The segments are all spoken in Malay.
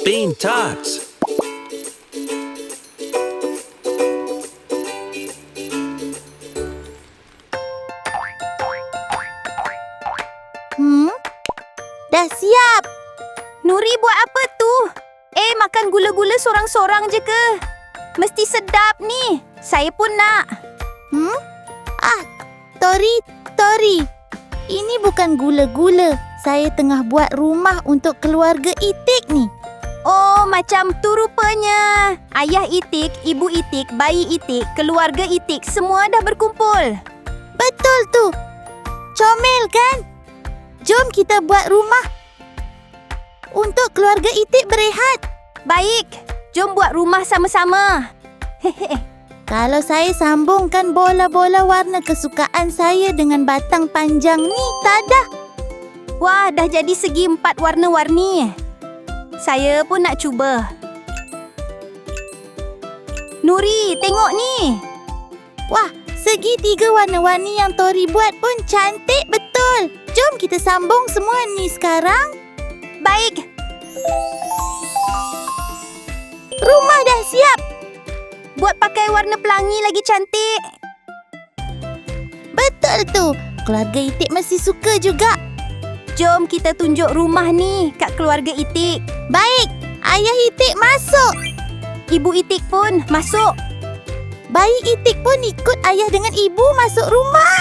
Bean Tots. Dah siap. Nuri buat apa tu? Makan gula-gula sorang-sorang je ke? Mesti sedap ni. Saya pun nak. Tori. Ini bukan gula-gula. Saya tengah buat rumah untuk keluarga Itik ni. Oh, macam tu rupanya. Ayah Itik, ibu Itik, bayi Itik, keluarga Itik semua dah berkumpul. Betul tu. Comel kan? Jom kita buat rumah untuk keluarga Itik berehat. Baik, jom buat rumah sama-sama. Kalau saya sambungkan bola-bola warna kesukaan saya dengan batang panjang ni, tak dah. Wah, dah jadi segi 4 warna-warni. Saya pun nak cuba. Nuri, tengok ni. Wah, segi 3 warna-warni yang Tori buat pun cantik betul. Jom kita sambung semua ni sekarang. Baik. Rumah dah siap. Buat pakai warna pelangi lagi cantik. Betul tu. Keluarga Itik mesti suka juga. Jom kita tunjuk rumah ni kat keluarga Itik. Baik. Ayah Itik masuk. Ibu Itik pun masuk. Bayi Itik pun ikut ayah dengan ibu masuk rumah.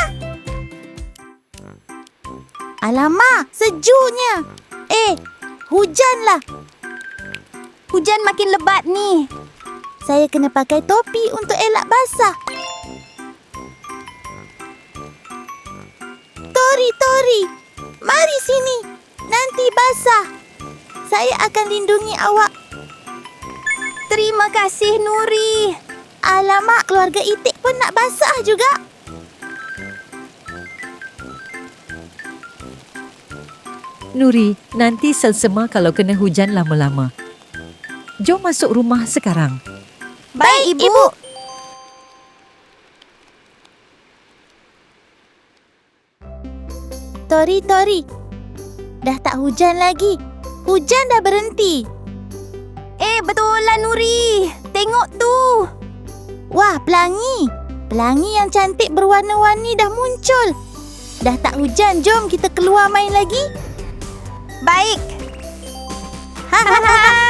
Alamak, sejuknya. Hujanlah. Hujan makin lebat ni. Saya kena pakai topi untuk elak basah. Tori, mari sini. Nanti basah. Saya akan lindungi awak. Terima kasih, Nuri. Alamak, keluarga Itik pun nak basah juga. Nuri, nanti selsema kalau kena hujan lama-lama. Jom masuk rumah sekarang. Baik, Ibu. Tori. Dah tak hujan lagi. Hujan dah berhenti. Betul lah, Nuri. Tengok tu. Wah, pelangi. Pelangi yang cantik berwarna-warni dah muncul. Dah tak hujan, jom kita keluar main lagi. Baik. Hahaha.